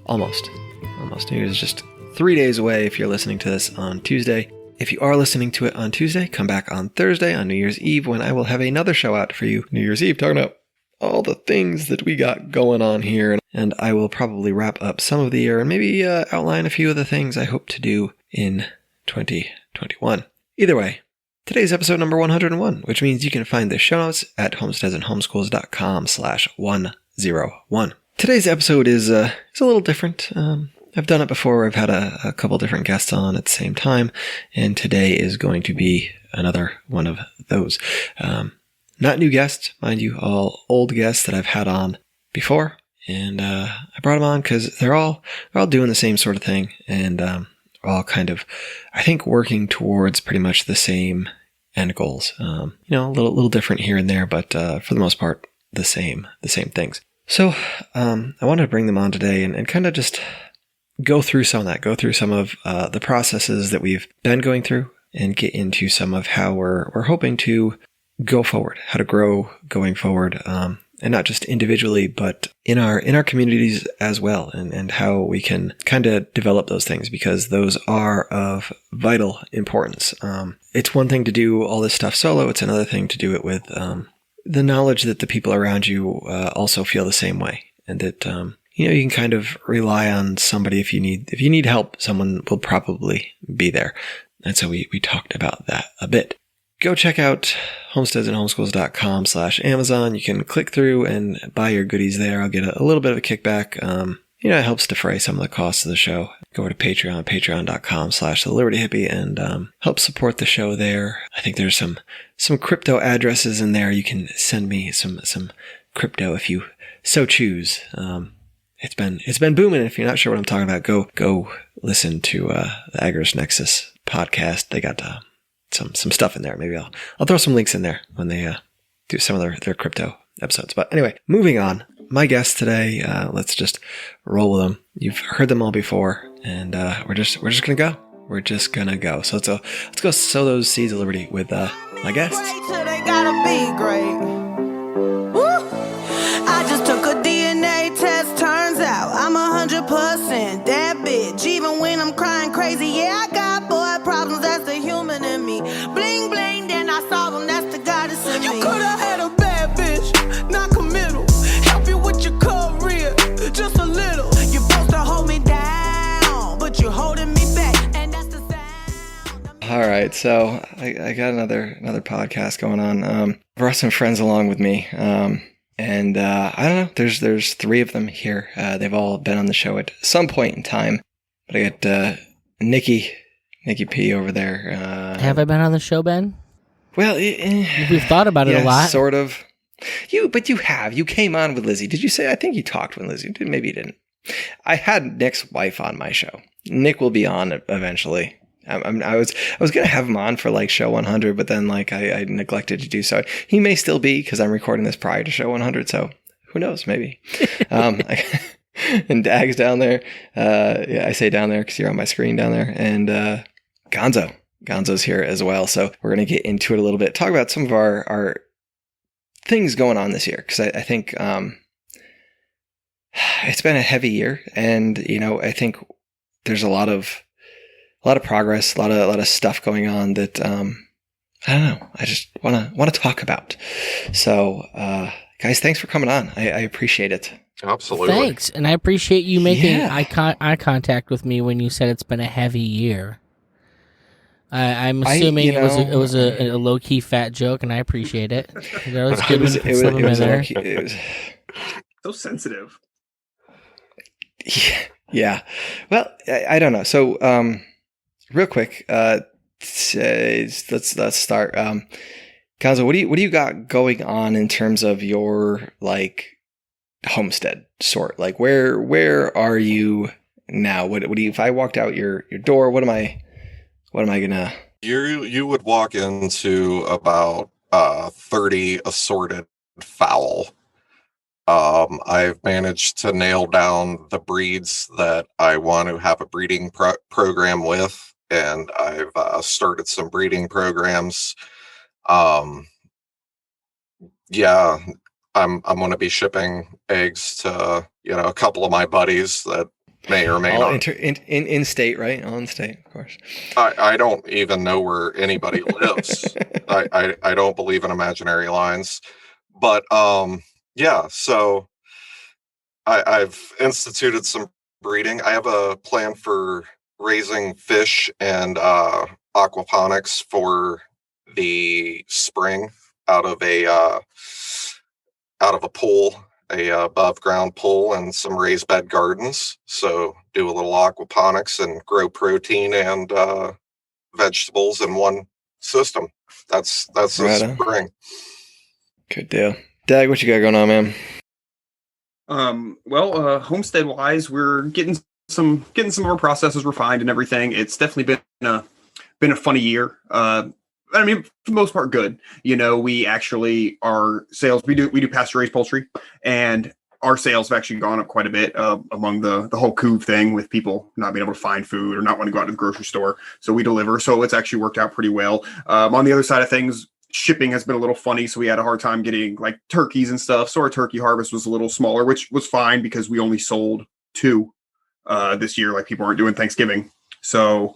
Almost. New Year's is just 3 days away if you're listening to this on Tuesday. If you are listening to it on Tuesday, come back on Thursday on New Year's Eve when I will have another show out for you. New Year's Eve, talking about all the things that we got going on here. And I will probably wrap up some of the year and maybe outline a few of the things I hope to do in 2021. Either way, today's episode number 101, which means you can find the show notes at homesteadsandhomeschools.com/101. Today's episode is a little different. I've done it before. I've had a couple different guests on at the same time, and today is going to be another one of those. Not new guests, mind you, all old guests that I've had on before, and I brought them on because they're all doing the same sort of thing, and all kind of, I think, working towards pretty much the same end goals. A little different here and there, but for the most part, the same things. So I wanted to bring them on today and kind of just go through some of that, go through some of the processes that we've been going through and get into some of how we're hoping to go forward, how to grow going forward, and not just individually, but in our communities as well, and how we can kind of develop those things, because those are of vital importance. It's one thing to do all this stuff solo. It's another thing to do it with the knowledge that the people around you also feel the same way, and that you can kind of rely on somebody if you need help. Someone will probably be there, and so we talked about that a bit. Go check out homesteadsandhomeschools.com/Amazon. You can click through and buy your goodies there. I'll get a little bit of a kickback. It helps defray some of the costs of the show. Go over to Patreon, patreon.com/Liberty Hippie, and help support the show there. I think there's some crypto addresses in there. You can send me some crypto if you so choose. It's been booming. If you're not sure what I'm talking about, go listen to the Agorist Nexus podcast. They got some stuff in there. Maybe I'll throw some links in there when they do some of their crypto episodes. But anyway, moving on. My guests today, let's just roll with them. You've heard them all before, and we're just gonna go. We're just gonna go. So let's go sow those seeds of liberty with my guests. They gotta be great. Woo! I just took a DNA test. Turns out I'm 100% that bitch. Even when I'm crying crazy, yeah, I got boy problems. That's the human in me. Bling bling, then I solve them. That's the goddess in me. You coulda had a bad bitch, not committal. Help you with your career, just a little. You're supposed to hold me down, but you're holding me back, and that's the sound. All right, so I got another podcast going on. I brought some friends along with me, and I don't know. There's three of them here. They've all been on the show at some point in time. But I got Nikki P over there. Have I been on the show, Ben? Well, we've thought about it a lot. Sort of. But you have. You came on with Lizzie. Did you say? I think you talked with Lizzie. Maybe you didn't. I had Nick's wife on my show. Nick will be on eventually. I was gonna have him on for like show 100, but then I neglected to do so. He may still be, because I'm recording this prior to show 100. So who knows? Maybe. And Dag's down there. I say down there because you're on my screen down there. And Gonzo's here as well. So we're going to get into it a little bit. Talk about some of our things going on this year. Because I think it's been a heavy year. And, I think there's a lot of progress, a lot of stuff going on that, I don't know. I just want to talk about. So, guys, thanks for coming on. I appreciate it. Absolutely. Thanks, and I appreciate you making eye contact with me when you said it's been a heavy year. I'm assuming it was a low key fat joke, and I appreciate it. It was so sensitive. Yeah. Well, I don't know. So, real quick, let's start. Gonzo, what do you got going on in terms of your homestead sort? Where are you now? What do you, if I walked out your door, what am I gonna? You would walk into about 30 assorted fowl. I've managed to nail down the breeds that I want to have a breeding program with, and I've started some breeding programs. I'm going to be shipping eggs to, a couple of my buddies that may or may all not. In state, right? All in state, of course. I don't even know where anybody lives. I don't believe in imaginary lines. But yeah, so I've instituted some breeding. I have a plan for raising fish and aquaponics for the spring out of a pool, a above ground pool, and some raised bed gardens. So do a little aquaponics and grow protein and vegetables in one system. That's the spring. Good deal. Dag, what you got going on, man? Well, homestead wise, we're getting some of our processes refined and everything. It's definitely been a funny year. I mean, for the most part, good. You know, we actually, our sales, we do pasture raised poultry, and our sales have actually gone up quite a bit among the whole couve thing, with people not being able to find food or not want to go out to the grocery store. So we deliver. So it's actually worked out pretty well. On the other side of things, shipping has been a little funny. So we had a hard time getting like turkeys and stuff. So our turkey harvest was a little smaller, which was fine because we only sold 2 this year. Like, people aren't doing Thanksgiving. So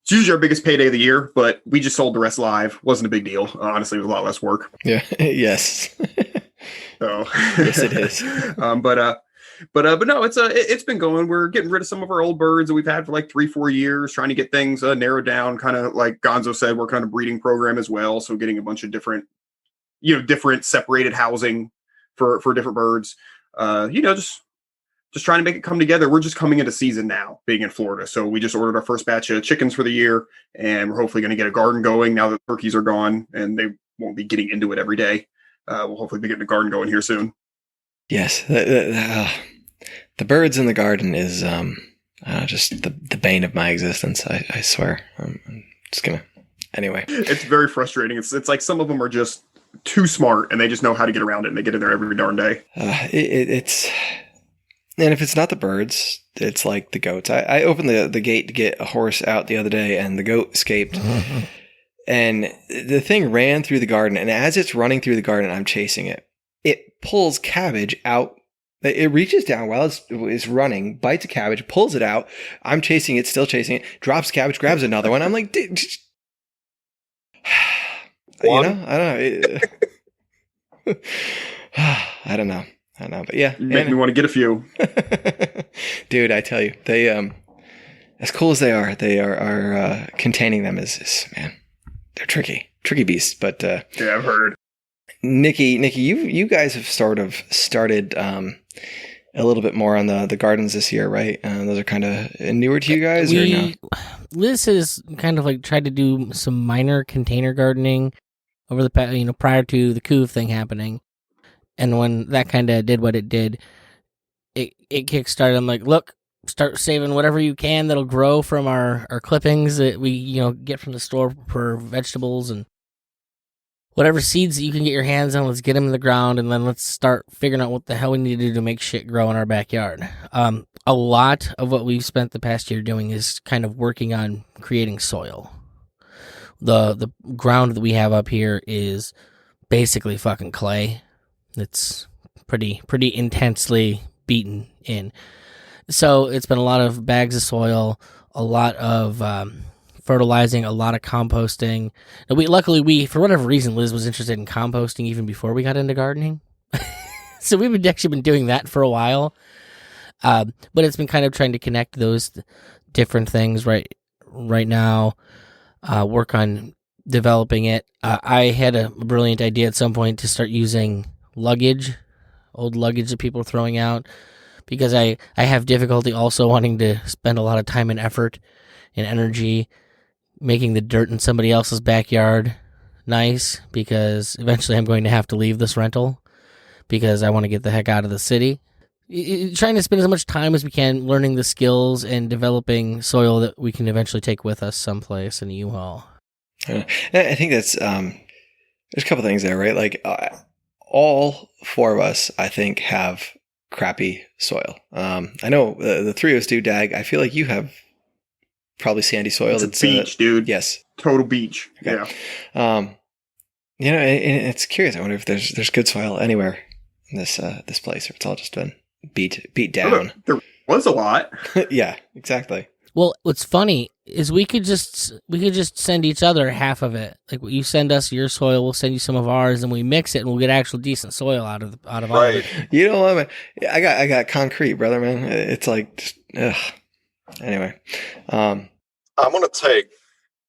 it's usually our biggest payday of the year, but we just sold the rest live. Wasn't a big deal. Honestly, it was a lot less work. Yeah. Yes. So yes, it is. But no, it's been going. We're getting rid of some of our old birds that we've had for like 3-4 years, trying to get things narrowed down. Kind of like Gonzo said, working on a breeding program as well. So getting a bunch of different separated housing for different birds. Just trying to make it come together. We're just coming into season now, being in Florida. So we just ordered our first batch of chickens for the year, and we're hopefully going to get a garden going now that turkeys are gone and they won't be getting into it every day. We'll hopefully be getting a garden going here soon. Yes. The birds in the garden is just the bane of my existence. I swear. I'm just going to... Anyway. It's very frustrating. It's like some of them are just too smart and they just know how to get around it, and they get in there every darn day. It's... And if it's not the birds, it's like the goats. I opened the gate to get a horse out the other day, and the goat escaped. And the thing ran through the garden, and as it's running through the garden, I'm chasing it. It pulls cabbage out. It reaches down while it's running, bites a cabbage, pulls it out. I'm chasing it, still chasing it, drops cabbage, grabs another one. I'm like, dude, you know, I don't know. I don't know. I know, but yeah. You make me want to get a few. Dude, I tell you, they, as cool as they are containing them is man, they're tricky beasts. But yeah, I've heard. Nikki, you guys have sort of started a little bit more on the gardens this year, right? Those are kind of newer to you guys, or no? Liz has kind of like tried to do some minor container gardening over the past, prior to the couve thing happening. And when that kind of did what it did, it kickstarted. I'm like, look, start saving whatever you can that'll grow from our clippings that we, get from the store for vegetables, and whatever seeds that you can get your hands on, let's get them in the ground, and then let's start figuring out what the hell we need to do to make shit grow in our backyard. A lot of what we've spent the past year doing is kind of working on creating soil. The ground that we have up here is basically fucking clay. It's pretty intensely beaten in. So it's been a lot of bags of soil, a lot of fertilizing, a lot of composting. And luckily, for whatever reason, Liz was interested in composting even before we got into gardening. So we've actually been doing that for a while. But it's been kind of trying to connect those different things right now, work on developing it. I had a brilliant idea at some point to start using old luggage that people are throwing out, because I have difficulty also wanting to spend a lot of time and effort and energy making the dirt in somebody else's backyard nice, because eventually I'm going to have to leave this rental because I want to get the heck out of the city. Trying to spend as much time as we can learning the skills and developing soil that we can eventually take with us someplace in a U-Haul. I think that's there's a couple things there, right? Like all 4 of us, I think, have crappy soil. I know the 3 of us do, Dag. I feel like you have probably sandy soil. It's a beach, dude. Yes. Total beach. Okay. Yeah. And it's curious. I wonder if there's good soil anywhere in this place, or it's all just been beat down. Was a lot. Yeah, exactly. Well, what's funny is we could just send each other half of it. Like you send us your soil, we'll send you some of ours, and we mix it, and we'll get actual decent soil out of all of it. You know what, man? I got concrete, brother, man. It's like, ugh. Anyway, I'm gonna take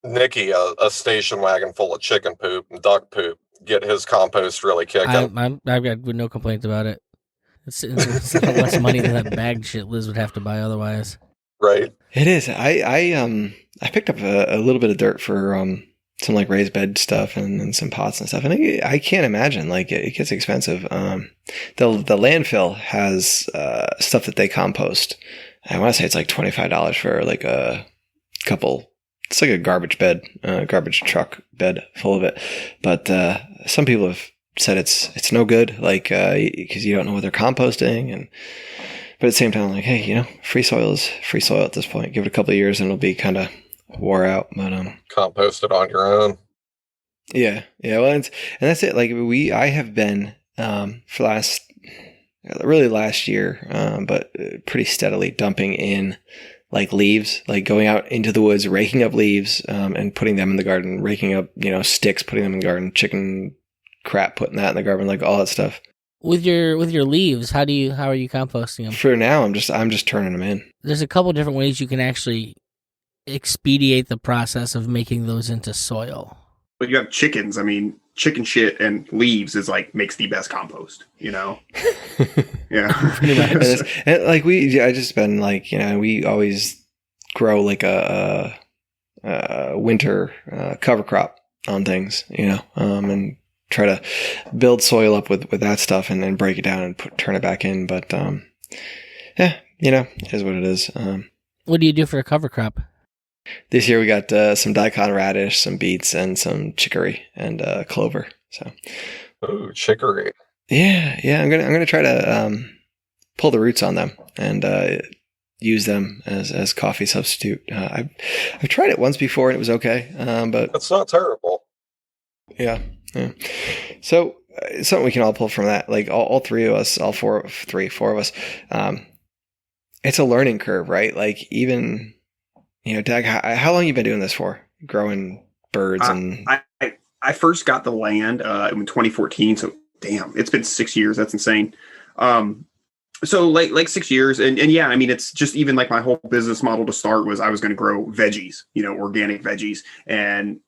Nicky a station wagon full of chicken poop and duck poop. Get his compost really kicking. I've got no complaints about it. It's less money than that bagged shit Liz would have to buy otherwise. Right. It is. I picked up a little bit of dirt for some like raised bed stuff and some pots and stuff, and I can't imagine, like, it gets expensive. The landfill has stuff that they compost. I want to say it's like $25 for like a couple. It's like a garbage truck bed full of it. But some people have said it's no good, like, because you don't know what they're composting. But at the same time, like, hey, you know, free soil is free soil at this point. Give it a couple of years and it'll be kind of wore out. But compost it on your own. Yeah. Well, and that's it. Like, I have been for last year, but pretty steadily dumping in like leaves, like going out into the woods, raking up leaves, and putting them in the garden, raking up, you know, sticks, putting them in the garden, chicken crap, putting that in the garden, like all that stuff. With your leaves, how are you composting them? For now, I'm just turning them in. There's a couple different ways you can actually expedite the process of making those into soil. But you have chickens. I mean, chicken shit and leaves is like makes the best compost, you know? Yeah. And like I just been like, you know, we always grow like a winter cover crop on things, you know, and try to build soil up with that stuff and then break it down and turn it back in. But yeah, you know, it is what it is. What do you do for a cover crop? This year we got some daikon radish, some beets, and some chicory and clover. So, ooh, chicory. Yeah. I'm gonna try to pull the roots on them and use them as coffee substitute. I've tried it once before and it was okay, but it's not terrible. Yeah. So something we can all pull from that, like all three of us, four of us. It's a learning curve, right? Like, even, you know, Dag, how long you been doing this for? Growing birds and I first got the land in 2014, so damn, it's been 6 years. That's insane. So like 6 years, and yeah, I mean, it's just even like my whole business model to start was I was going to grow veggies, you know, organic veggies, and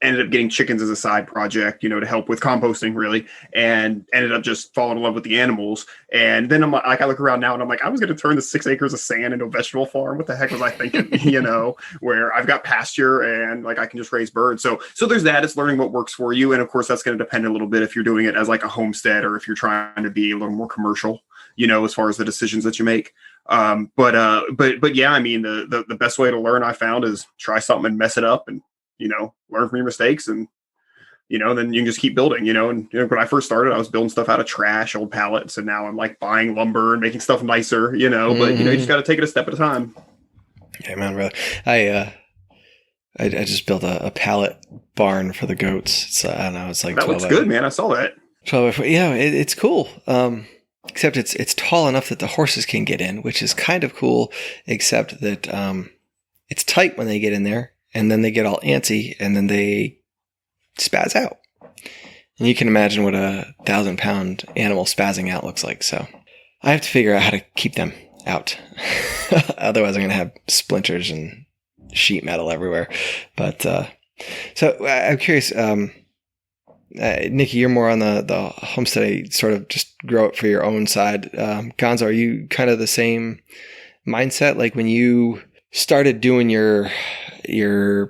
ended up getting chickens as a side project, you know, to help with composting, really, and ended up just falling in love with the animals. And then I'm like, I look around now and I'm like, I was going to turn the 6 acres of sand into a vegetable farm. What the heck was I thinking? You know, where I've got pasture and like I can just raise birds. So there's that. It's learning what works for you, and of course that's going to depend a little bit if you're doing it as like a homestead or if you're trying to be a little more commercial, you know, as far as the decisions that you make. But yeah, I mean, the best way to learn I found is try something and mess it up, and, you know, learn from your mistakes, and, you know, then you can just keep building, you know. And, you know, when I first started, I was building stuff out of trash, old pallets, and now I'm like buying lumber and making stuff nicer, you know. Mm-hmm. But, you know, you just got to take it a step at a time. Yeah, man, bro. I just built a pallet barn for the goats. It's, I don't know, it's like that looks good, man. I saw that. 12 yeah, it's cool. Except it's tall enough that the horses can get in, which is kind of cool. Except that it's tight when they get in there, and then they get all antsy, and then they spaz out. And you can imagine what a 1,000-pound animal spazzing out looks like. So I have to figure out how to keep them out. Otherwise, I'm going to have splinters and sheet metal everywhere. But so I'm curious. Nikki, you're more on the homestead, sort of just grow it for your own side. Gonzo, are you kind of the same mindset? Like, when you started doing your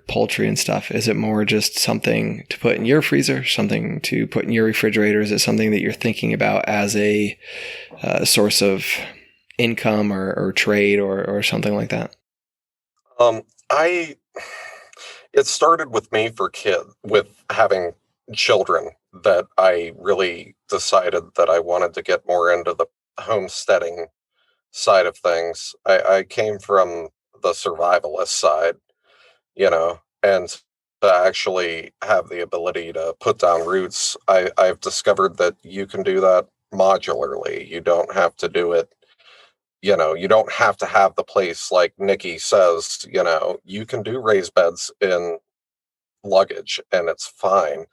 poultry and stuff, is it more just something to put in your freezer, something to put in your refrigerator? Is it something that you're thinking about as a source of income or trade or something like that? It started with me with having children, that I really decided that I wanted to get more into the homesteading side of things. I came from the survivalist side, you know, and to actually have the ability to put down roots, I've discovered that you can do that modularly. You don't have to do it, you don't have to have the place like Nikki says, you can do raised beds in luggage and it's fine.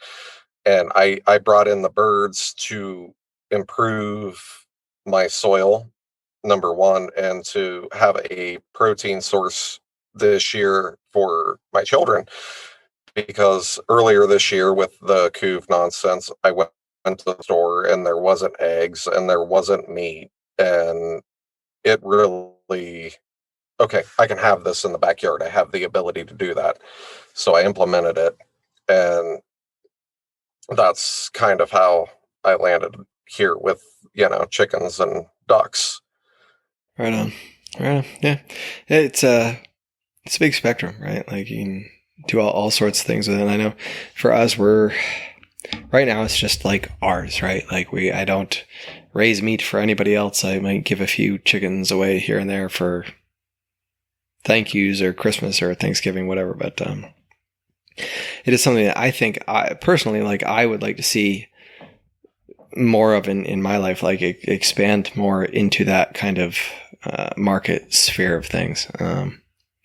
And I brought in the birds to improve my soil, number one, and to have a protein source this year for my children. Because earlier this year with the couve nonsense, I went to the store and there wasn't eggs and there wasn't meat. And it really, okay, I can have this in the backyard. I have the ability to do that. So I implemented it. And that's kind of how I landed here with, chickens and ducks. Right on. Yeah. It's a big spectrum, right? Like you can do all sorts of things with it. And I know for us, right now it's just like ours, right? Like I don't raise meat for anybody else. I might give a few chickens away here and there for thank yous or Christmas or Thanksgiving, whatever. But it is something that I think personally, like I would like to see more of in my life, like expand more into that kind of market sphere of things.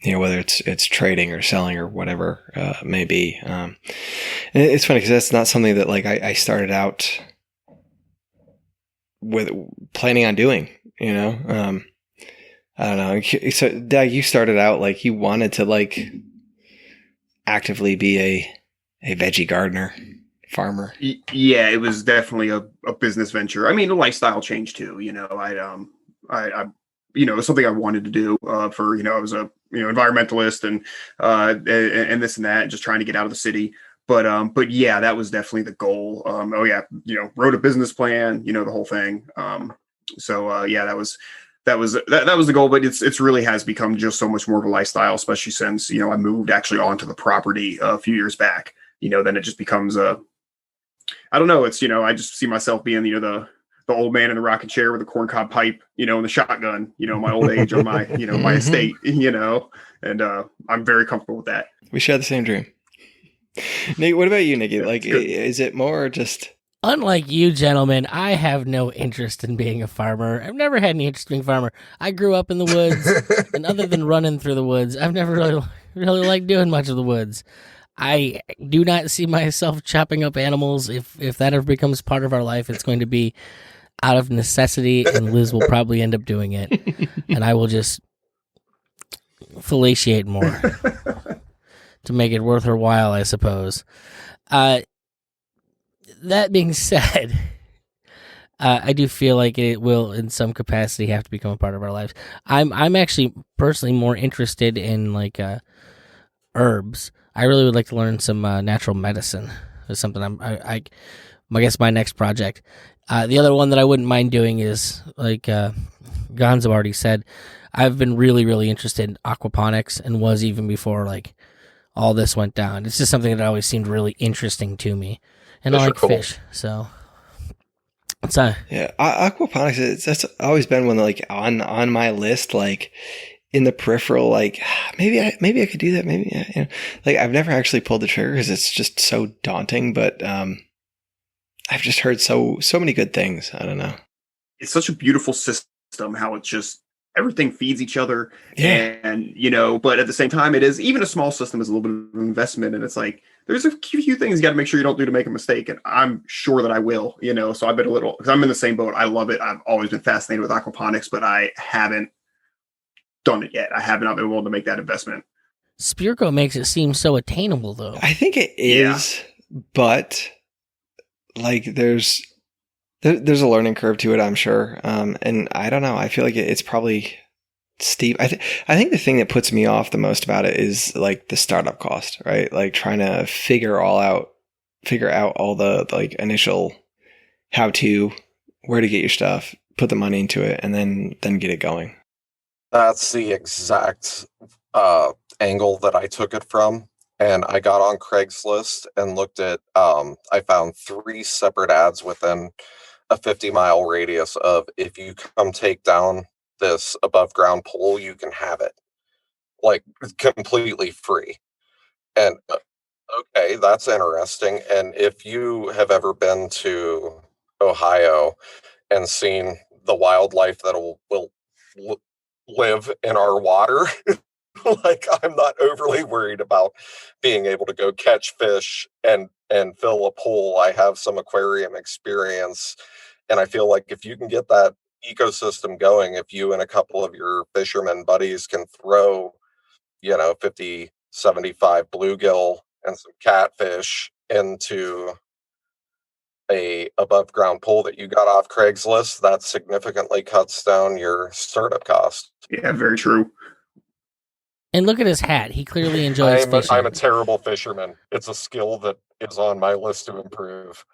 Whether it's trading or selling or whatever it may be. And it's funny because that's not something that like I started out with planning on doing, I don't know. So Doug, you started out like you wanted to like actively be a veggie gardener, farmer. Yeah, it was definitely a business venture. I mean, a lifestyle change too. I it was something I wanted to do for, I was a, environmentalist and this and that, just trying to get out of the city. But yeah, that was definitely the goal. Wrote a business plan, the whole thing. Yeah, that was the goal, but it's really has become just so much more of a lifestyle, especially since, I moved actually onto the property a few years back, then it just becomes I don't know. It's, I just see myself being, the old man in the rocking chair with a corncob pipe, and the shotgun, my old age on my, my estate, and I'm very comfortable with that. We share the same dream. Nate, what about you, Nikki? Like, is it more just... Unlike you, gentlemen, I have no interest in being a farmer. I've never had any interest in being a farmer. I grew up in the woods, and other than running through the woods, I've never really liked doing much of the woods. I do not see myself chopping up animals. If that ever becomes part of our life, it's going to be out of necessity, and Liz will probably end up doing it. And I will just fellatiate more to make it worth her while, I suppose. That being said, I do feel like it will, in some capacity, have to become a part of our lives. I'm actually personally more interested in like herbs. I really would like to learn some natural medicine. Is something I guess my next project. The other one that I wouldn't mind doing is like Gonzo already said. I've been really, really interested in aquaponics and was even before like all this went down. It's just something that always seemed really interesting to me. And I like fish, so it's aquaponics. That's always been one like on my list, like in the peripheral. Like maybe I could do that. Maybe like I've never actually pulled the trigger because it's just so daunting. But I've just heard so many good things. I don't know. It's such a beautiful system. How it's just everything feeds each other, and but at the same time, it is even a small system is a little bit of an investment, and it's like. There's a few things you got to make sure you don't do to make a mistake. And I'm sure that I will, so I've been because I'm in the same boat. I love it. I've always been fascinated with aquaponics, but I haven't done it yet. I have not been willing to make that investment. Spirko makes it seem so attainable though. I think it is, but like there's a learning curve to it, I'm sure. And I don't know. I feel like it's probably steep. I think the thing that puts me off the most about it is like the startup cost, right? Like trying to figure out all the like initial how to, where to get your stuff, put the money into it, and then get it going. That's the exact angle that I took it from. And I got on Craigslist and looked at, I found 3 separate ads within a 50-mile radius of if you come take down this above ground pole, you can have it like completely free. And okay, that's interesting. And if you have ever been to Ohio and seen the wildlife that will live in our water. Like, I'm not overly worried about being able to go catch fish and fill a pool. I have some aquarium experience, and I feel like if you can get that ecosystem going, if you and a couple of your fishermen buddies can throw, 50, 75 bluegill and some catfish into a above ground pool that you got off Craigslist, that significantly cuts down your startup cost. Yeah, very true. And look at his hat. He clearly enjoys fishing. I'm a terrible fisherman. It's a skill that is on my list to improve.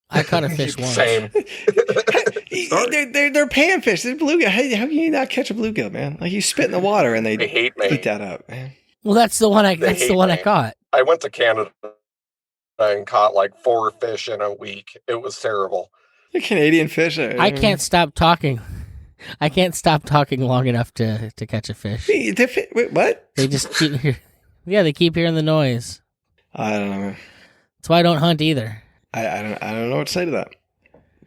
I caught a fish once. Same. They're panfish. They're bluegill. How can you not catch a bluegill, man? Like, you spit in the water and they hate me. eat that up, man. Well, that's the one I caught. I went to Canada and caught like 4 fish in a week. It was terrible. The Canadian fish. I can't stop talking. I can't stop talking long enough to catch a fish. Wait, what? They just keep they keep hearing the noise. I don't know. That's why I don't hunt either. I don't know what to say to that.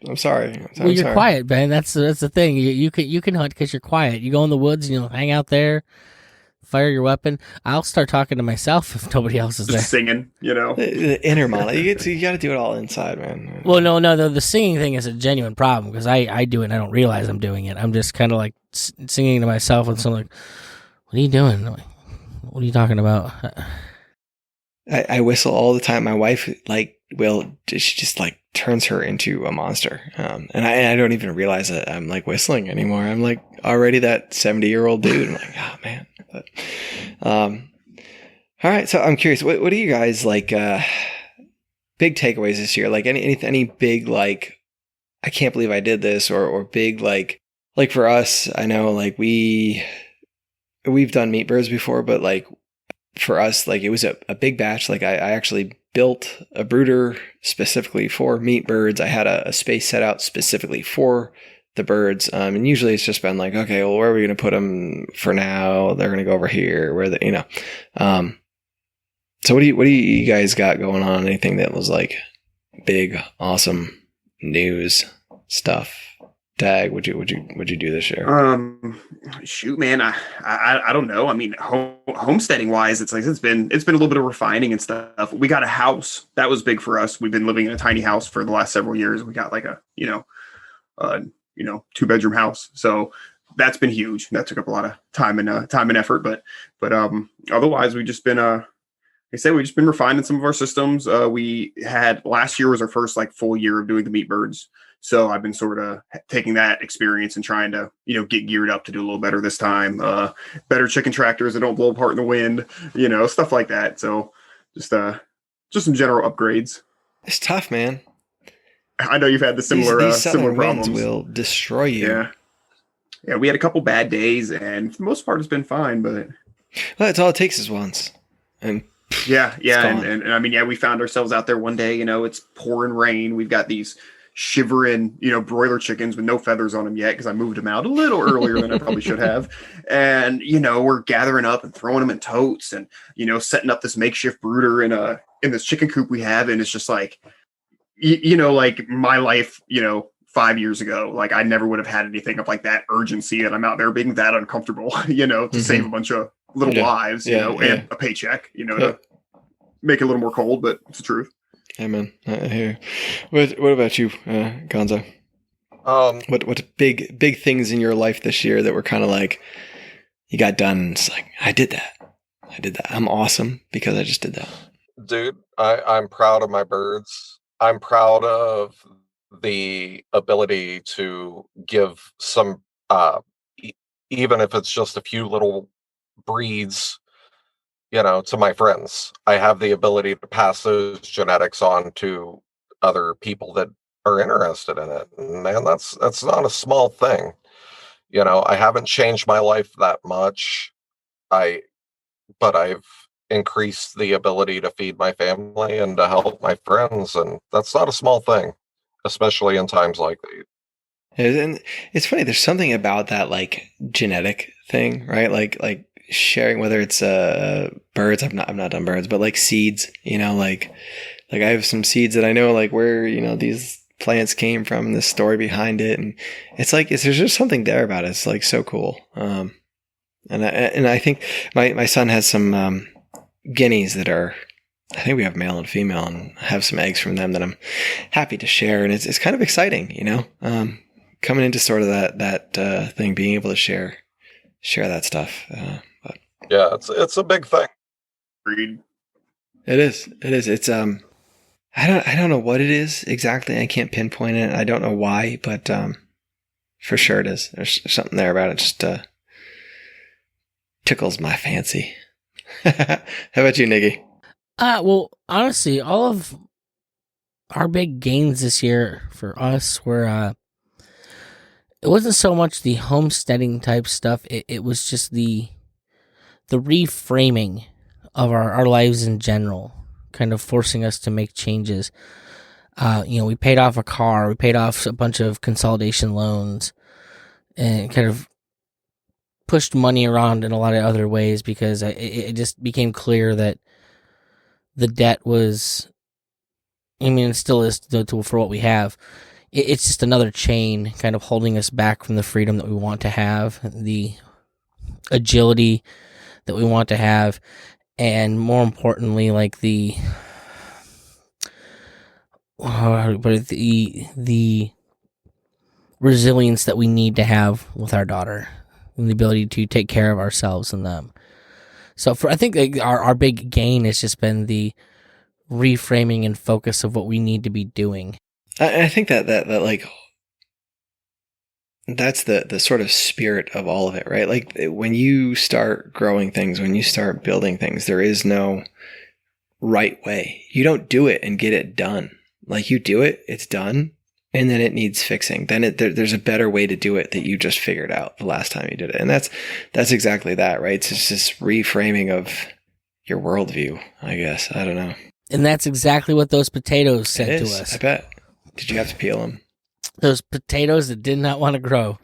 I'm sorry. Well, you're quiet, Ben. That's the thing. You can hunt because you're quiet. You go in the woods and you'll hang out there, fire your weapon. I'll start talking to myself if nobody else is there. Just singing, The inner monologue. You got to do it all inside, man. Well, no. The singing thing is a genuine problem because I do it and I don't realize I'm doing it. I'm just kind of like singing to myself and someone like, "What are you doing? What are you talking about?" I whistle all the time. My wife she just like turns her into a monster. And I don't even realize that I'm like whistling anymore. I'm like already that 70-year-old dude. I'm like, oh man. But, all right. So I'm curious, what do you guys like, big takeaways this year? Like any big, like, I can't believe I did this or big, like for us, I know like we've done meat birds before, but like for us, like it was a big batch. Like I actually built a brooder specifically for meat birds. I had a space set out specifically for the birds. And usually it's just been like, okay, well, where are we going to put them for now? They're going to go over here So what do you guys got going on? Anything that was like big, awesome news stuff? Dag, would you do this year? Shoot, man, I don't know. I mean, homesteading wise, it's been a little bit of refining and stuff. We got a house that was big for us. We've been living in a tiny house for the last several years. We got like a 2-bedroom house, so that's been huge. That took up a lot of time and effort, but otherwise we've just been we've just been refining some of our systems. We had last year was our first like full year of doing the meat birds. So I've been sort of taking that experience and trying to, get geared up to do a little better this time. Better chicken tractors that don't blow apart in the wind, stuff like that. So just some general upgrades. It's tough, man. I know you've had the similar similar problems. Winds will destroy you. Yeah. We had a couple bad days, and for the most part, it's been fine. But well, that's all it takes is once. And yeah, and I mean, we found ourselves out there one day. It's pouring rain. We've got these shivering, broiler chickens with no feathers on them yet because I moved them out a little earlier than I probably should have. And, we're gathering up and throwing them in totes and, setting up this makeshift brooder in this chicken coop we have. And it's just like, like my life, 5 years ago, like I never would have had anything of like that urgency that I'm out there being that uncomfortable, to save a bunch of little lives, and a paycheck, to make it a little more cold, but it's the truth. Amen. Here. What about you, Gonzo? What big things in your life this year that were kind of like you got done and it's like, I did that. I'm awesome because I just did that. Dude, I'm proud of my birds. I'm proud of the ability to give some, even if it's just a few little breeds, to my friends. I have the ability to pass those genetics on to other people that are interested in it. And man, that's not a small thing. I haven't changed my life that much. But I've increased the ability to feed my family and to help my friends. And that's not a small thing, especially in times like these. And it's funny. There's something about that like genetic thing, right? Like sharing, whether it's birds. I've not done birds, but like seeds. Like I have some seeds that I know like where these plants came from, the story behind it, and it's like there's just something there about it. It's like so cool. And I think my son has some guineas that are, I think we have male and female, and have some eggs from them that I'm happy to share, and it's kind of exciting, coming into sort of that thing, being able to share that stuff. But yeah, it's a big thing. Agreed. It is. It's I don't know what it is exactly. I can't pinpoint it. I don't know why, but for sure it is. There's something there about it. Just tickles my fancy. How about you, Niggy? Well, honestly, all of our big gains this year for us were it wasn't so much the homesteading type stuff. It was just the reframing of our lives in general, kind of forcing us to make changes. We paid off a car, we paid off a bunch of consolidation loans, and kind of pushed money around in a lot of other ways because it just became clear that the debt was, it still is for what we have. It's just another chain kind of holding us back from the freedom that we want to have, the agility that we want to have, and more importantly, like the resilience that we need to have with our daughter, and the ability to take care of ourselves and them. So I think our big gain has just been the reframing and focus of what we need to be doing. I think that like that's the sort of spirit of all of it, right? Like when you start growing things, when you start building things, there is no right way. You don't do it and get it done. Like you do it, it's done, and then it needs fixing. Then there's a better way to do it that you just figured out the last time you did it. And that's exactly that, right? It's just this reframing of your worldview, I guess. I don't know. And that's exactly what those potatoes said to us. I bet. Did you have to peel them? Those potatoes that did not want to grow.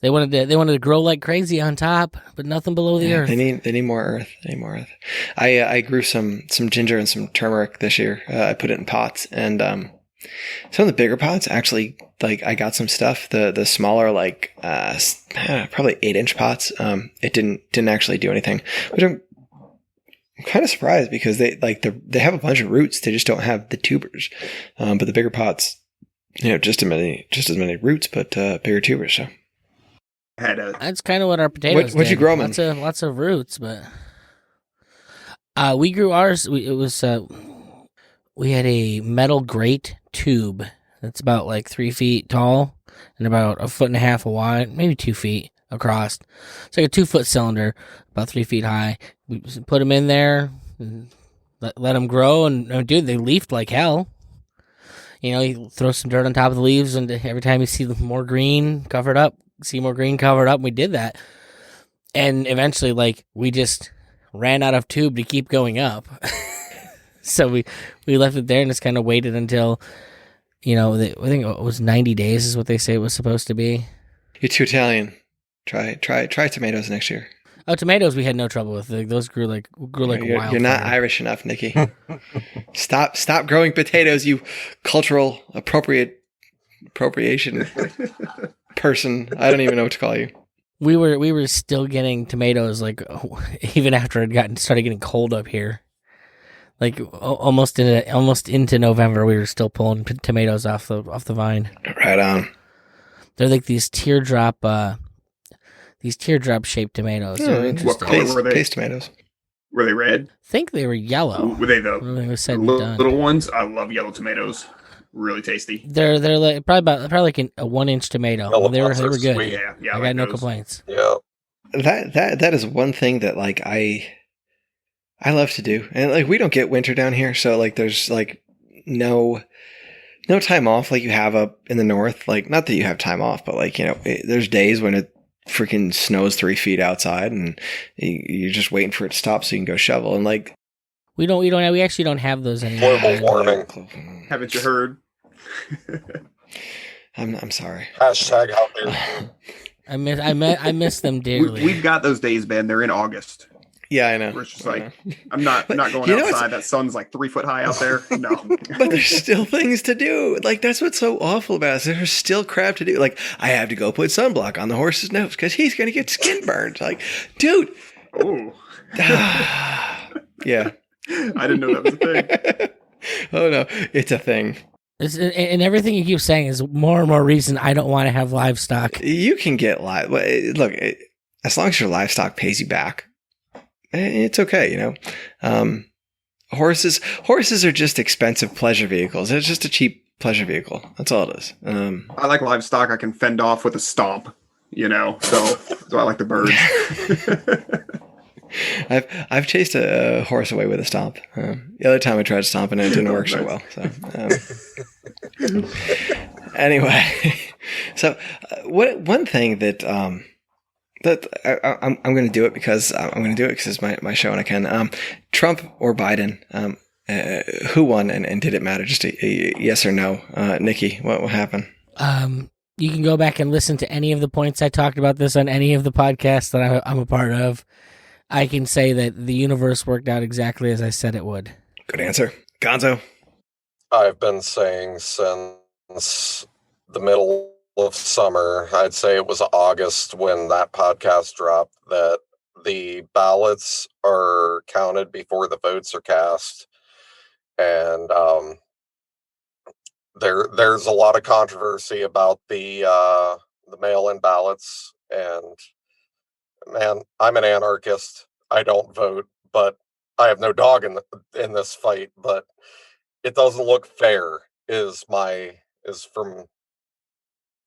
They wanted to grow like crazy on top, but nothing below the earth. They need more earth. They need more earth. I grew some ginger and some turmeric this year. I put it in pots, and some of the bigger pots actually, like I got some stuff. The smaller, like probably 8-inch pots, it didn't actually do anything. Which I'm kind of surprised because they have a bunch of roots. They just don't have the tubers. But the bigger pots, just as many roots, but bigger tubers. So that's kind of what our potatoes. What'd you grow, man? Lots of roots, but we grew ours. We had a metal grate tube that's about like 3 feet tall and about 1.5 feet wide, maybe 2 feet across. It's like a 2-foot cylinder, about 3 feet high. We put them in there, and let them grow, and dude, they leafed like hell. You throw some dirt on top of the leaves, and every time you see more green covered up, and we did that. And eventually, like, we just ran out of tube to keep going up. So we left it there and just kind of waited until, I think it was 90 days is what they say it was supposed to be. You're too Italian. Try tomatoes next year. Oh, tomatoes we had no trouble with. Those grew like wild. You're not Irish enough, Nikki. Stop growing potatoes, you cultural appropriation person. I don't even know what to call you. We were still getting tomatoes like even after it started getting cold up here. Like almost into November, we were still pulling tomatoes off the vine. Right on. They're like these teardrop shaped tomatoes. They're interesting. What color were they? Paste tomatoes. Were they red? I think they were yellow. Were they the little ones? I love yellow tomatoes. Really tasty. They're like probably like a 1-inch tomato. They were good. Sweet. Yeah, I got no complaints. Yeah. That is one thing that like I love to do. And like we don't get winter down here, so like there's like no time off like you have up in the north. Like not that you have time off, but like there's days when it freaking snows 3 feet outside, and you're just waiting for it to stop so you can go shovel. And like we actually don't have those anymore. Global warming. Haven't you heard? I'm sorry. Hashtag how dare you. I miss them dearly. We've got those days, Ben. They're in August. Yeah, I know. Where it's just I'm not going outside. That sun's like 3 foot high out there. No. But there's still things to do. Like, that's what's so awful about it. There's still crap to do. Like, I have to go put sunblock on the horse's nose because he's going to get skin burned. Like, dude. Oh. Yeah. I didn't know that was a thing. Oh, no. It's a thing. And everything you keep saying is more and more reason I don't want to have livestock. You can get look, as long as your livestock pays you back, it's okay, you know. Horses are just expensive pleasure vehicles. It's just a cheap pleasure vehicle. That's all it is. I like livestock I can fend off with a stomp, you know. So I like the birds. I've chased a horse away with a stomp. The other time I tried stomping it didn't work so well. So anyway, so one thing that that I'm going to do it because I'm going to do it because it's my show and I can. Trump or Biden, who won and did it matter? Just a yes or no. Nikki, what happened? You can go back and listen to any of the points I talked about this on any of the podcasts that I'm a part of. I can say that the universe worked out exactly as I said it would. Good answer. Gonzo? I've been saying since the middle of summer, I'd say it was August when that podcast dropped, that the ballots are counted before the votes are cast. And there's a lot of controversy about the mail-in ballots, and man, I'm an anarchist. I don't vote, but I have no dog in this fight. But it doesn't look fair. Is from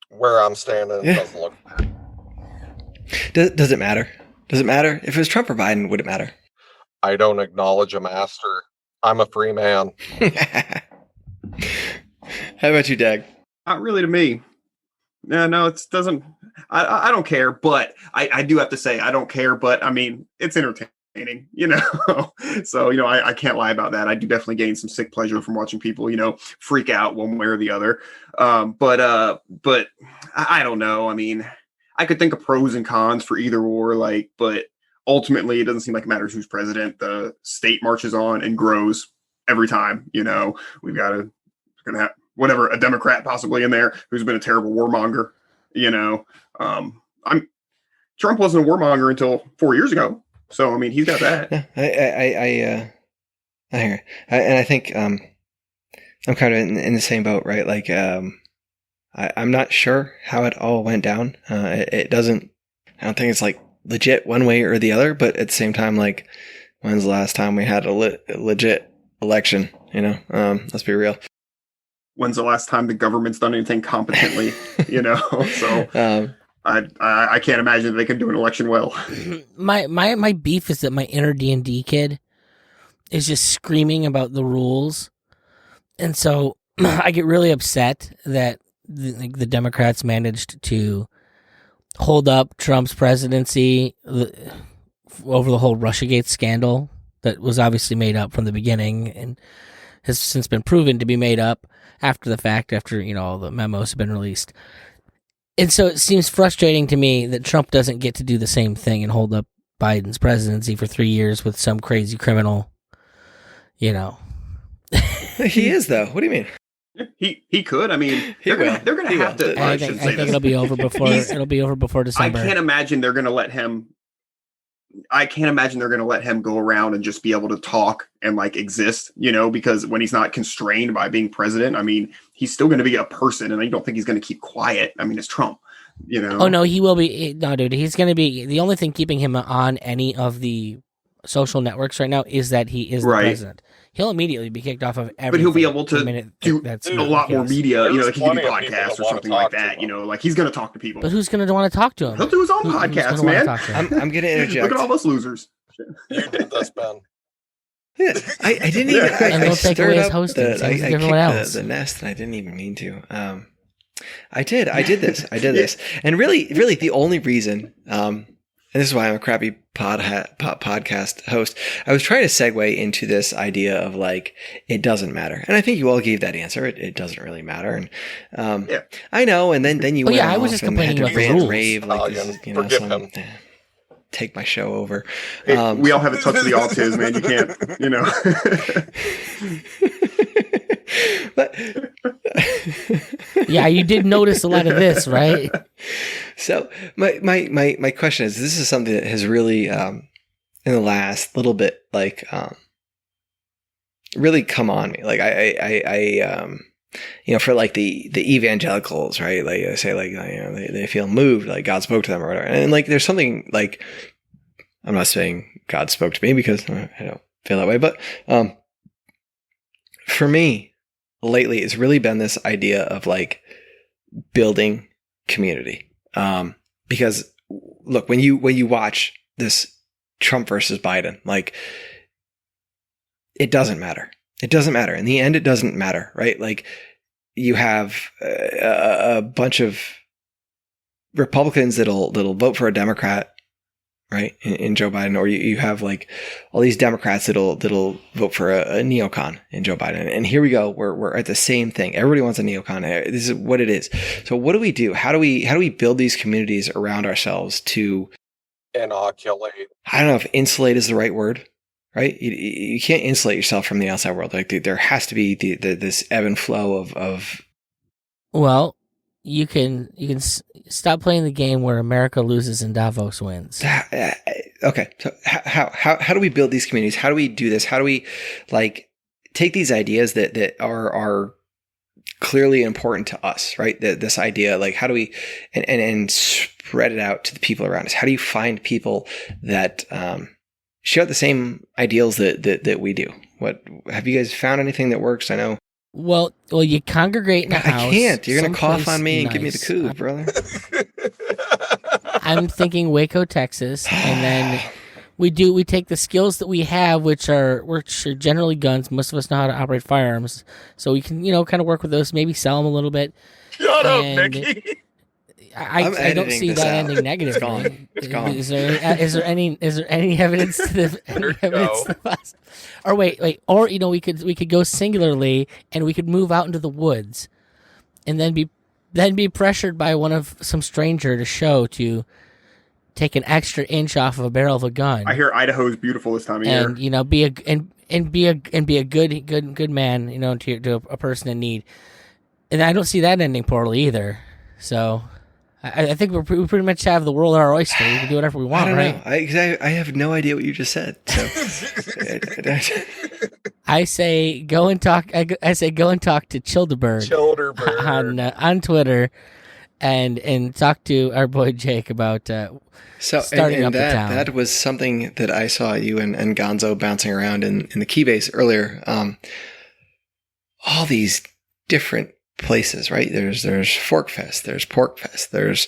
where I'm standing. It doesn't look fair. Does it matter? Does it matter if it was Trump or Biden? Would it matter? I don't acknowledge a master. I'm a free man. How about you, Dag? Not really to me. No, it doesn't. I don't care, but I do have to say I don't care. But I mean, it's entertaining, you know. So I can't lie about that. I do definitely gain some sick pleasure from watching people, freak out one way or the other. But I don't know. I mean, I could think of pros and cons for either or, but ultimately, it doesn't seem like it matters who's president. The state marches on and grows every time. We've got gonna have whatever, a Democrat possibly in there who's been a terrible warmonger. Trump wasn't a warmonger until 4 years ago. So, I mean, he's got that. Yeah, I hear. And I think I'm kind of in the same boat, right? Like, I'm not sure how it all went down. It doesn't, I don't think it's like legit one way or the other, but at the same time, like, when's the last time we had a legit election? Let's be real. When's the last time the government's done anything competently? So I can't imagine they can do an election well. My beef is that my inner D&D kid is just screaming about the rules, and so I get really upset that the Democrats managed to hold up Trump's presidency over the whole Russiagate scandal that was obviously made up from the beginning and has since been proven to be made up after the fact, after all the memos have been released. And so it seems frustrating to me that Trump doesn't get to do the same thing and hold up Biden's presidency for 3 years with some crazy criminal, He is, though. What do you mean? He could. I mean, they're gonna have to. I think it'll be over before December. I can't imagine they're gonna let him. I can't imagine they're going to let him go around and just be able to talk and exist, because when he's not constrained by being president, I mean, he's still going to be a person, and I don't think he's going to keep quiet. I mean, it's Trump, Oh no, he will be. No, dude, he's going to be. The only thing keeping him on any of the social networks right now is that he is the president. He'll immediately be kicked off of everything. But he'll be able to do a lot more media, he can do podcasts or something like that, he's going to talk to people. But who's going to want to talk to him? He'll do his own podcast, man. I'm going to interject. Look at all those losers. You did this, Ben. Yeah, I didn't even. And they'll take away his hosting. I kicked the nest, and I didn't even mean to. I did this. This. And really, the only reason, and this is why I'm a crappy podcast host, I was trying to segue into this idea of it doesn't matter. And I think you all gave that answer. It doesn't really matter. And I know. And then you went I was just complaining about the rules. Forgive him. take my show over. We all have a touch of the autism, man. You can't, But yeah, you did notice a lot of this, right? So my question is, this is something that has really in the last little bit really come on me. Like I for like the evangelicals, right? Like I say, like they feel moved, like God spoke to them or whatever. And like there's something like, I'm not saying God spoke to me because I don't feel that way, but for me lately, it's really been this idea of like building community. Because look, when you watch this Trump versus Biden, like it doesn't matter. It doesn't matter. In the end, it doesn't matter, right? Like you have a bunch of Republicans that'll vote for a Democrat, right? In Joe Biden, or you have like all these Democrats that'll vote for a neocon in Joe Biden. And here we go. We're at the same thing. Everybody wants a neocon. This is what it is. So what do we do? How do we build these communities around ourselves to inoculate? I don't know if insulate is the right word, right? You can't insulate yourself from the outside world. Like there has to be this ebb and flow of. Well, you can stop playing the game where America loses and Davos wins. Okay, so how do we build these communities? How do we do this? How do we like take these ideas that are clearly important to us, right? This idea, like how do we and spread it out to the people around us? How do you find people that share the same ideals that we do? What have you guys found anything that works? I know. Well, you congregate in a house. I can't. You're going to cough on me and nice. give me the coup, brother. I'm thinking Waco, Texas, and then we take the skills that we have, which are generally guns. Most of us know how to operate firearms, so we can kind of work with those. Maybe sell them a little bit. Shut up, Nikki. I don't see that ending negatively. It's gone. Is there any evidence to the positive? Or wait, or we could go singularly and we could move out into the woods, and then be pressured by some stranger to take an extra inch off of a barrel of a gun. I hear Idaho's beautiful this time of year. And be a good man, to a person in need. And I don't see that ending poorly either. So I think we pretty much have the world at our oyster. We can do whatever we want, right? I have no idea what you just said. So I say go and talk. I say go and talk to Childerberg on Twitter, and talk to our boy Jake about starting up the town. That was something that I saw you and Gonzo bouncing around in the Keybase earlier. All these different places, right? There's Fork Fest, there's Pork Fest, there's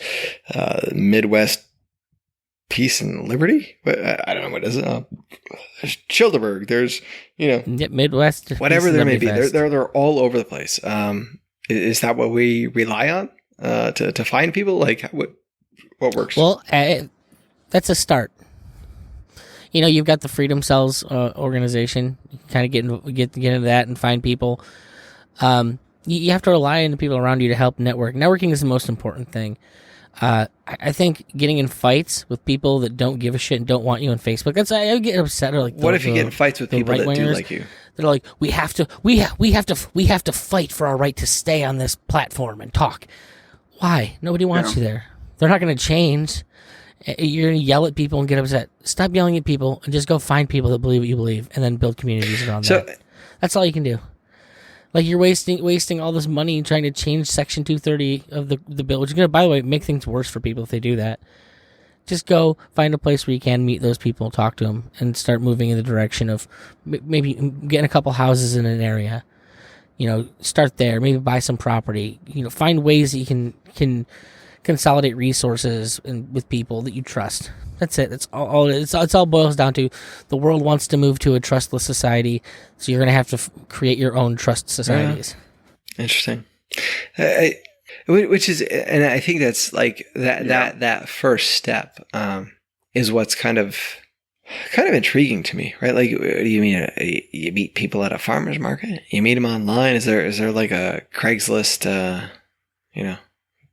Midwest Peace and Liberty. I don't know what is it. There's Childerberg. There's Midwest, whatever there may be. They're all over the place. Is that what we rely on to find people? Like what works? Well, that's a start. You've got the Freedom Cells organization. You kind of get into that and find people. You have to rely on the people around you to help network. Networking is the most important thing. I think getting in fights with people that don't give a shit and don't want you on Facebook. I get upset. What if you get in fights with people that do like you? They're like, we have to fight for our right to stay on this platform and talk. Why? Nobody wants you there. They're not going to change. You're going to yell at people and get upset. Stop yelling at people and just go find people that believe what you believe, and then build communities around that. That's all you can do. Like, you're wasting all this money trying to change Section 230 of the bill, which is going to, by the way, make things worse for people if they do that. Just go find a place where you can meet those people, talk to them, and start moving in the direction of maybe getting a couple houses in an area. Start there. Maybe buy some property. Find ways that you can consolidate resources with people that you trust. That's it. That's all. It's all boils down to. The world wants to move to a trustless society, so you're going to have to create your own trust societies. Interesting. Which is, and I think that's like that first step is what's kind of intriguing to me, right? Like, what do you mean? You meet people at a farmer's market? You meet them online? Is there like a Craigslist,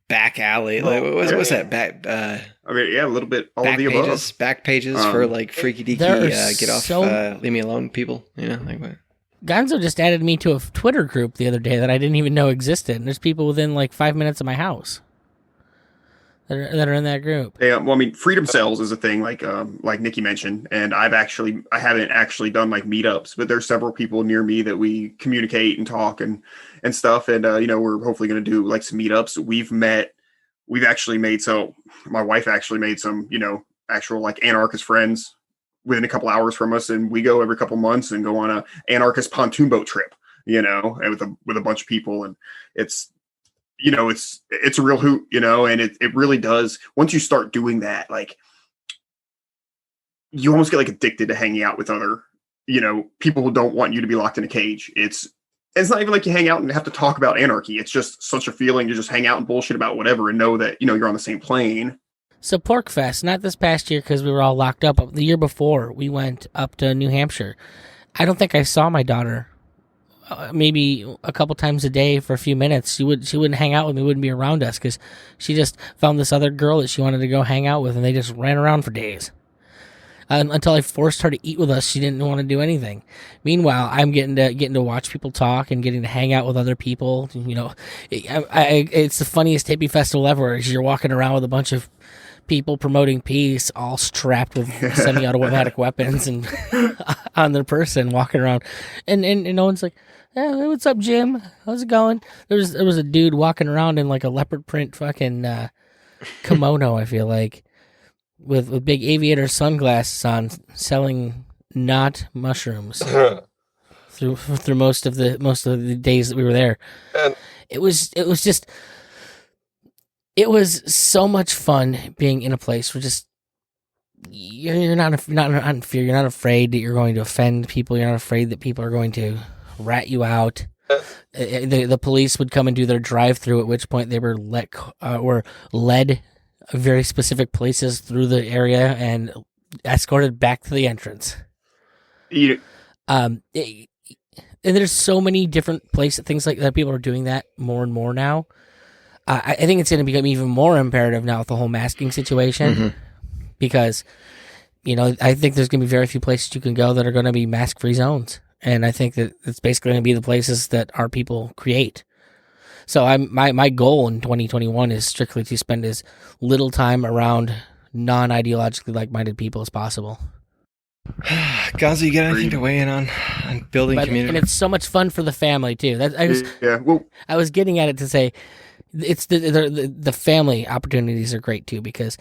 back alley. Like, what's that? Back. I mean, yeah, a little bit all back of the pages, above. Back pages for like freaky deaky. Get off. Leave me alone, people. You know, like what? Gonzo just added me to a Twitter group the other day that I didn't even know existed. And there's people within like 5 minutes of my house that are in that group. Yeah, well, I mean, freedom cells is a thing, like Nikki mentioned, and I haven't actually done like meetups, but there's several people near me that we communicate and talk and stuff, and we're hopefully going to do like some meetups. My wife actually made some, actual like anarchist friends within a couple hours from us, and we go every couple months and go on a anarchist pontoon boat trip, and with a bunch of people, and it's a real hoot, and it really does. Once you start doing that, like you almost get like addicted to hanging out with other, people who don't want you to be locked in a cage. It's not even like you hang out and have to talk about anarchy. It's just such a feeling to just hang out and bullshit about whatever and know that, you're on the same plane. So Pork Fest, not this past year because we were all locked up, but the year before we went up to New Hampshire. I don't think I saw my daughter maybe a couple times a day for a few minutes. She wouldn't hang out with me, wouldn't be around us because she just found this other girl that she wanted to go hang out with, and they just ran around for days. Until I forced her to eat with us, she didn't want to do anything. Meanwhile, I'm getting to watch people talk and getting to hang out with other people. It's the funniest hippie festival ever. Is you're walking around with a bunch of people promoting peace, all strapped with semi-automatic weapons and on their person, walking around, and no one's like, "Hey, what's up, Jim? How's it going?" There was a dude walking around in like a leopard print fucking kimono, I feel like, with big aviator sunglasses on, selling not mushrooms through most of the days that we were there. And it was so much fun being in a place where just you're not in fear. You're not afraid that you're going to offend people. You're not afraid that people are going to rat you out. The police would come and do their drive-through, at which point they were led very specific places through the area and escorted back to the entrance. And there's so many different places, things like that. People are doing that more and more now. I think it's going to become even more imperative now with the whole masking situation, because, I think there's going to be very few places you can go that are going to be mask-free zones. And I think that it's basically going to be the places that our people create. So my goal in 2021 is strictly to spend as little time around non-ideologically like-minded people as possible. Gonzo, you got anything to weigh in on building community? And it's so much fun for the family too. I was getting at it to say, it's the family opportunities are great too, because,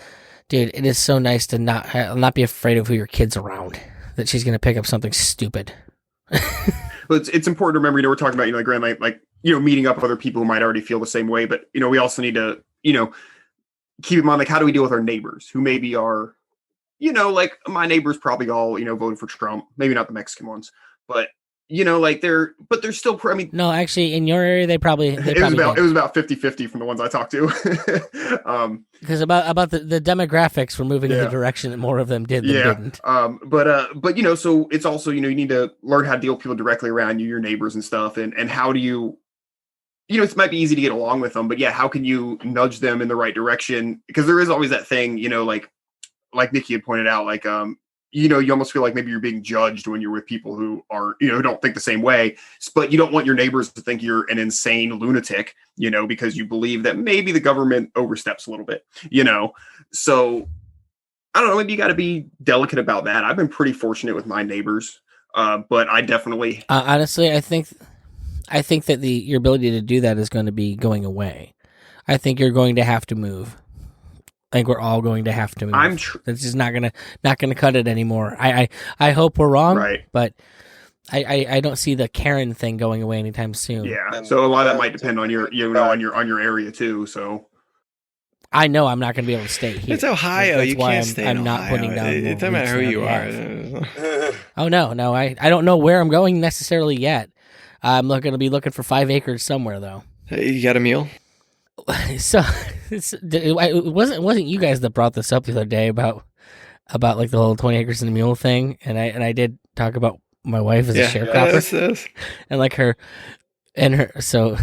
dude, it is so nice to not be afraid of who your kid's around, that she's going to pick up something stupid. Well, it's important to remember, we're talking about, Grand, like, meeting up with other people who might already feel the same way, but, we also need to, keep in mind, like, how do we deal with our neighbors who maybe are, like my neighbors probably all, voted for Trump, maybe not the Mexican ones, but, but they're still, no, actually in your area, it was about 50-50 from the ones I talked to. Because about the demographics were moving in the direction that more of them did than didn't. But so it's also, you need to learn how to deal with people directly around you, your neighbors and stuff. And how do you, it might be easy to get along with them, but how can you nudge them in the right direction? Because there is always that thing, like Nikki had pointed out, like, you almost feel like maybe you're being judged when you're with people who are, who don't think the same way, but you don't want your neighbors to think you're an insane lunatic, because you believe that maybe the government oversteps a little bit, so I don't know, maybe you got to be delicate about that. I've been pretty fortunate with my neighbors, but I definitely, honestly, I think that your ability to do that is going to be going away. I think you're going to have to move. I think we're all going to have to move. That's just not gonna cut it anymore. I hope we're wrong, right? But I don't see the Karen thing going away anytime soon. Yeah. So a lot of that might depend on your on your area too. So I know I'm not going to be able to stay here. It's Ohio. That's you why can't stay in I'm not Ohio. putting down. It doesn't matter who you are. Oh no, I don't know where I'm going necessarily yet. I'm going to be looking for 5 acres somewhere though. You got a mule? So it wasn't you guys that brought this up the other day about like the whole 20 acres and a mule thing, and I did talk about my wife as a sharecropper, and like her so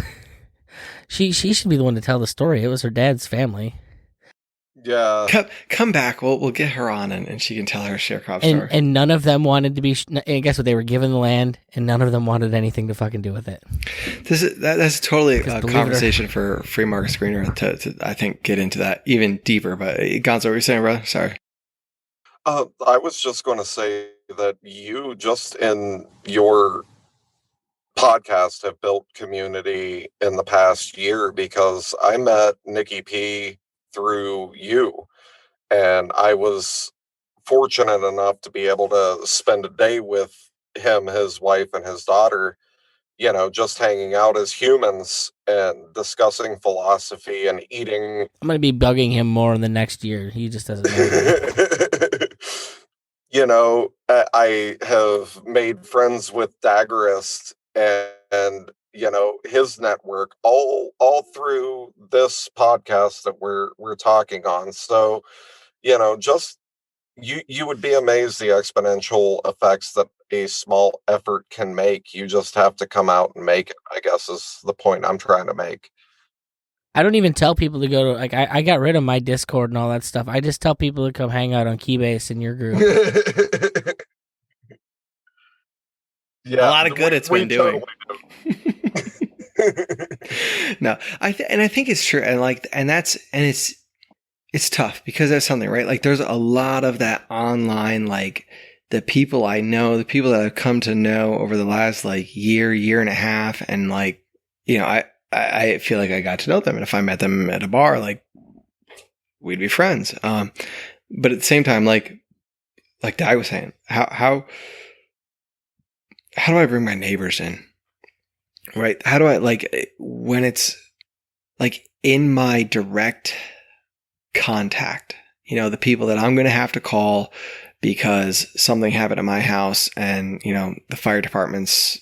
She should be the one to tell the story. It was her dad's family. Yeah. Come back. We'll get her on, and she can tell her sharecrop story. And none of them wanted to be. And guess what? They were given the land, and none of them wanted anything to fucking do with it. That's totally a conversation for Free Market Screener to I think get into that even deeper. But Gonzo, what were you saying, brother? Sorry. I was just going to say that you just in your podcast have built community in the past year, because I met Nikki P through you, and I was fortunate enough to be able to spend a day with him, his wife, and his daughter, just hanging out as humans and discussing philosophy and eating. I'm going to be bugging him more in the next year. He just doesn't know that. I have made friends with Daggerist and his network all through this podcast that we're talking on. So, just you would be amazed the exponential effects that a small effort can make. You just have to come out and make it, I guess, is the point I'm trying to make. I don't even tell people to go to, I got rid of my Discord and all that stuff. I just tell people to come hang out on Keybase in your group. Yeah, a lot of good it's been doing. No, I think it's true, and it's tough because that's something, right? Like, there's a lot of that online, like the people I know, the people that I've come to know over the last year and a half, and I feel like I got to know them, and if I met them at a bar, we'd be friends. But at the same time, like Di was saying, how do I bring my neighbors in? Right? How do I, when it's in my direct contact, the people that I'm going to have to call because something happened at my house, and, the fire department's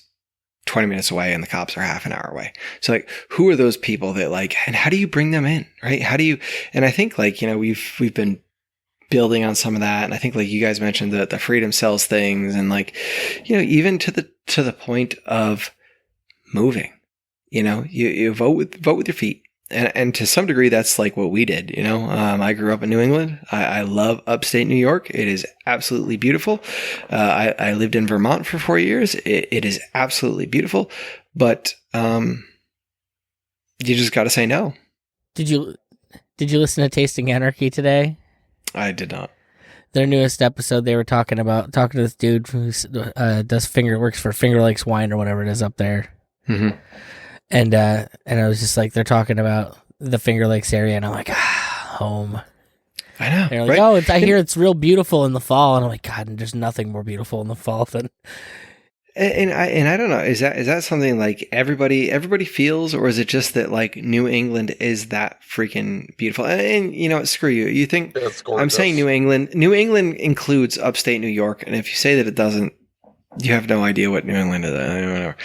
20 minutes away and the cops are half an hour away. So who are those people that and how do you bring them in? Right? How do you, and I think we've been building on some of that. And I think you guys mentioned the freedom sells things, and even to the point of moving, you vote with your feet. And to some degree, that's what we did. I grew up in New England. I love upstate New York. It is absolutely beautiful. I lived in Vermont for 4 years. It is absolutely beautiful, but you just got to say no. Did you listen to Tasting Anarchy today? I did not. Their newest episode, they were talking to this dude who works for Finger Lakes Wine or whatever it is up there. Mm-hmm. And I was just they're talking about the Finger Lakes area, and I'm like, home. I know. They're like, right? I hear it's real beautiful in the fall, and I'm like, God, there's nothing more beautiful in the fall than. And I don't know, is that something everybody feels, or is it just that New England is that freaking beautiful? And screw you. You think I'm saying New England? New England includes upstate New York, and if you say that it doesn't, you have no idea what New England is. Whatever.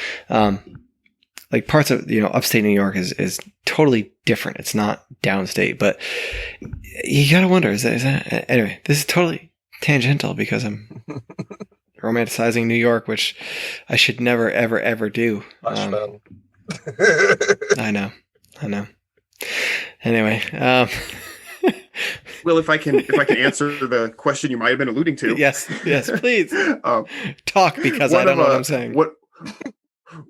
Parts of upstate New York is totally different. It's not downstate, but you gotta wonder, is that anyway? This is totally tangential because I'm romanticizing New York, which I should never ever ever do. I know. Anyway, well, if I can answer the question you might have been alluding to, yes, please talk, because I don't know what I'm saying.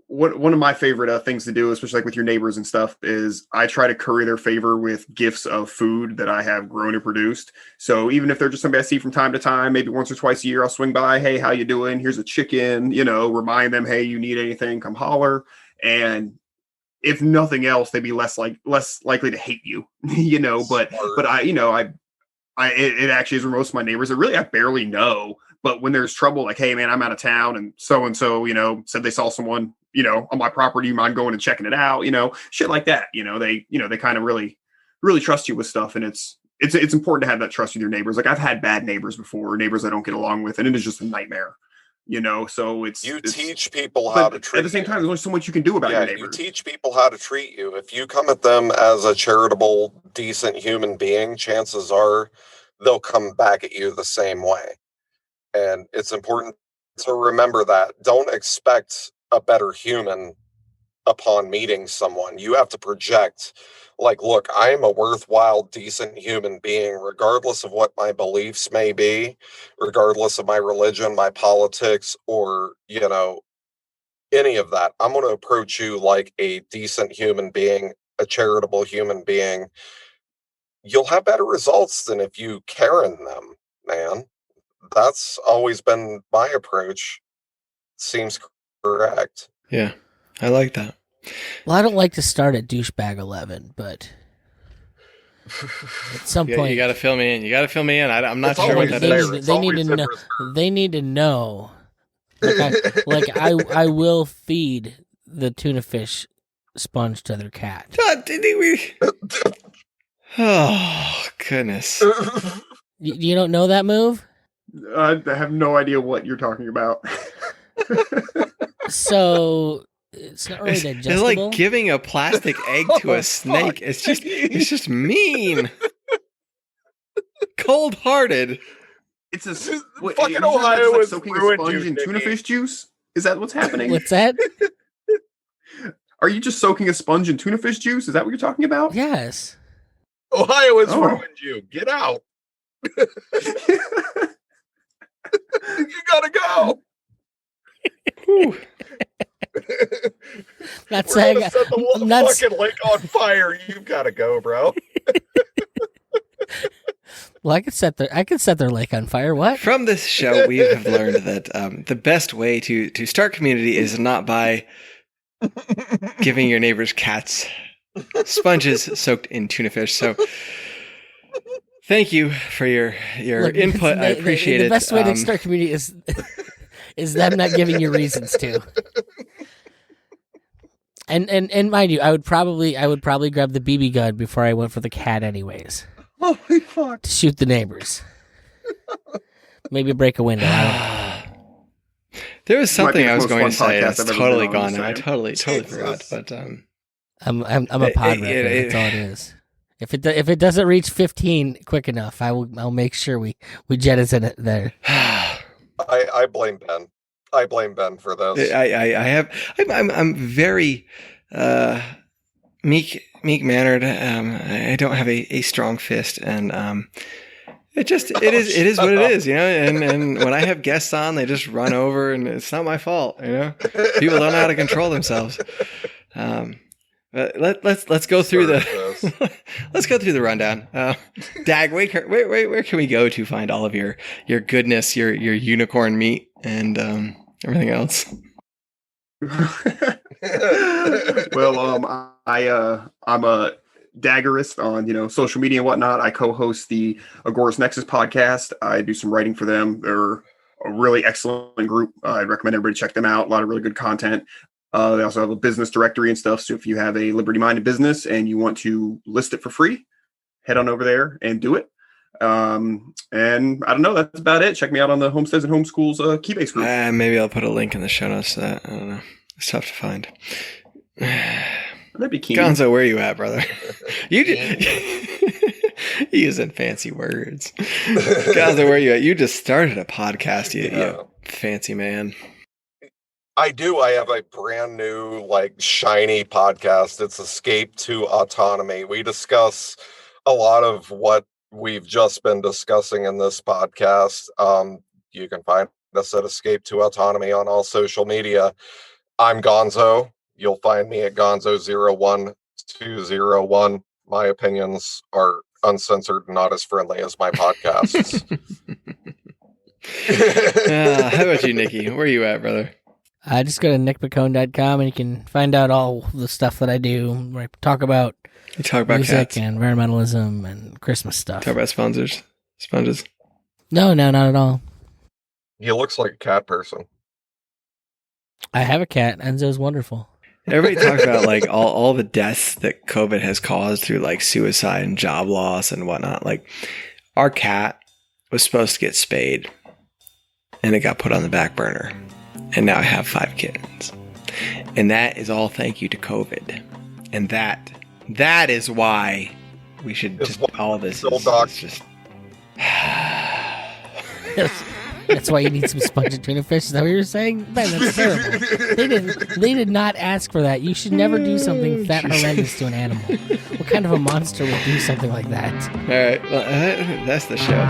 One of my favorite things to do, especially with your neighbors and stuff, is I try to curry their favor with gifts of food that I have grown and produced. So even if they're just somebody I see from time to time, maybe once or twice a year, I'll swing by. Hey, how you doing? Here's a chicken. Remind them, hey, you need anything, come holler. And if nothing else, they'd be less likely to hate you. But it actually is where most of my neighbors that really I barely know. But when there's trouble, hey man, I'm out of town, and so said they saw someone, on my property, you mind going and checking it out, shit like that. They kind of really, really trust you with stuff, and it's important to have that trust with your neighbors. I've had bad neighbors before, neighbors I don't get along with, and it is just a nightmare. So it's teach people how to treat. At the same time, there's only so much you can do about your neighbors. You teach people how to treat you. If you come at them as a charitable, decent human being, chances are they'll come back at you the same way. And it's important to remember that. Don't expect a better human upon meeting someone. You have to project, like, look, I am a worthwhile, decent human being, regardless of what my beliefs may be, regardless of my religion, my politics, or, any of that. I'm going to approach you like a decent human being, a charitable human being. You'll have better results than if you Karen them, man. That's always been my approach. Seems correct. Yeah, I like that. Well, I don't like to start at douchebag 11, but at some point you got to fill me in. I'm not It's sure what that is. They need to know. I will feed the tuna fish sponge to their cat. Oh, goodness. You don't know that move? I have no idea what you're talking about. So it's not really digestible. It's like giving a plastic egg to a snake. It's just mean. Cold-hearted. It's a fucking Ohio is soaking a ruined sponge you, in tuna Nicky. fish juice. Is that what's happening? What's that? Are you just soaking a sponge in tuna fish juice? Is that what you're talking about? Yes. Ohio has ruined you. Get out. You gotta go. Not We're saying gonna set the I'm not fucking lake on fire. You've gotta go, bro. Well, I could set their lake on fire. What? From this show, we have learned that the best way to start community is not by giving your neighbor's cats sponges soaked in tuna fish. So thank you for your input. I appreciate it. The best way to start community is them not giving you reasons to. And mind you, I would probably grab the BB gun before I went for the cat anyways. Holy fuck. To shoot the neighbors. Maybe break a window. I don't know. There was something I was going to say. Podcast That's I've ever totally been on, gone now. I so. totally forgot. But I'm a pod rapper. That's all it is. If it doesn't reach 15 quick enough, I'll make sure we jettison it there. I blame Ben. I blame Ben for this. I'm very meek mannered. I don't have a strong fist, and it is what it is, and when I have guests on, they just run over, and it's not my fault, people don't know how to control themselves. But let's go through let's go through the rundown. Dag, where can we go to find all of your goodness, your unicorn meat, and everything else? Well, I'm a daggerist on social media and whatnot. I co-host the Agorist Nexus podcast. I do some writing for them. They're a really excellent group. I'd recommend everybody check them out. A lot of really good content. They also have a business directory and stuff. So if you have a liberty-minded business and you want to list it for free, head on over there and do it. And I don't know. That's about it. Check me out on the Homesteads and Homeschools Keybase group. Maybe I'll put a link in the show notes to that. I don't know. It's tough to find. That'd be key. Gonzo, where you at, brother? You using fancy words. Gonzo, where you at? You just started a podcast, you fancy man. I do. I have a brand new, shiny podcast. It's Escape to Autonomy. We discuss a lot of what we've just been discussing in this podcast. You can find us at Escape to Autonomy on all social media. I'm Gonzo. You'll find me at Gonzo01201. My opinions are uncensored and not as friendly as my podcasts. How about you, Nikki? Where are you at, brother? Just go to nickmccone.com and you can find out all the stuff that I do. Where I talk about music cats and environmentalism and Christmas stuff. Talk about sponges. No, not at all. He looks like a cat person. I have a cat. Enzo's wonderful. Everybody talks about all the deaths that COVID has caused through suicide and job loss and whatnot. Our cat was supposed to get spayed and it got put on the back burner. And now I have 5 kittens. And that is all thank you to COVID. And that is why we should just all this is just That's why you need some sponge and tuna fish. Is that what you were saying? Man, that's terrible. They did not ask for that. You should never do something that horrendous to an animal. What kind of a monster would do something like that? All right, well, that's the show.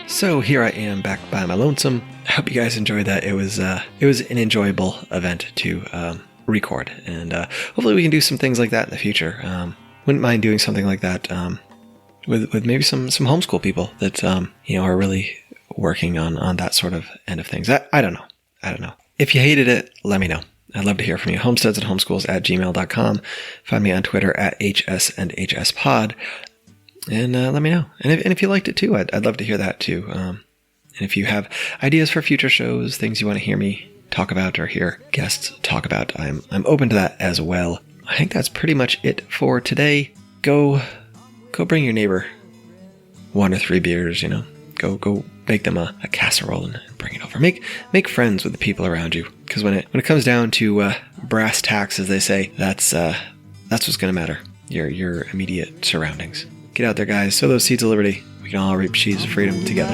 So here I am back by my lonesome. I hope you guys enjoyed that. It was an enjoyable event to record, and hopefully we can do some things like that in the future. Wouldn't mind doing something like that with maybe some homeschool people that are really working on that sort of end of things. I don't know. If you hated it, let me know. I'd love to hear from you. homesteadsandhomeschools@gmail.com. Find me on Twitter @HSandHSPod. And let me know. And if you liked it too, I'd love to hear that too. And if you have ideas for future shows, things you want to hear me talk about or hear guests talk about, I'm open to that as well. I think that's pretty much it for today. Go bring your neighbor 1 or 3 beers. Go make them a casserole and bring it over. Make friends with the people around you, because when it comes down to brass tacks, as they say, that's what's going to matter. Your immediate surroundings. Get out there, guys. Sow those seeds of liberty. We can all reap seeds of freedom together.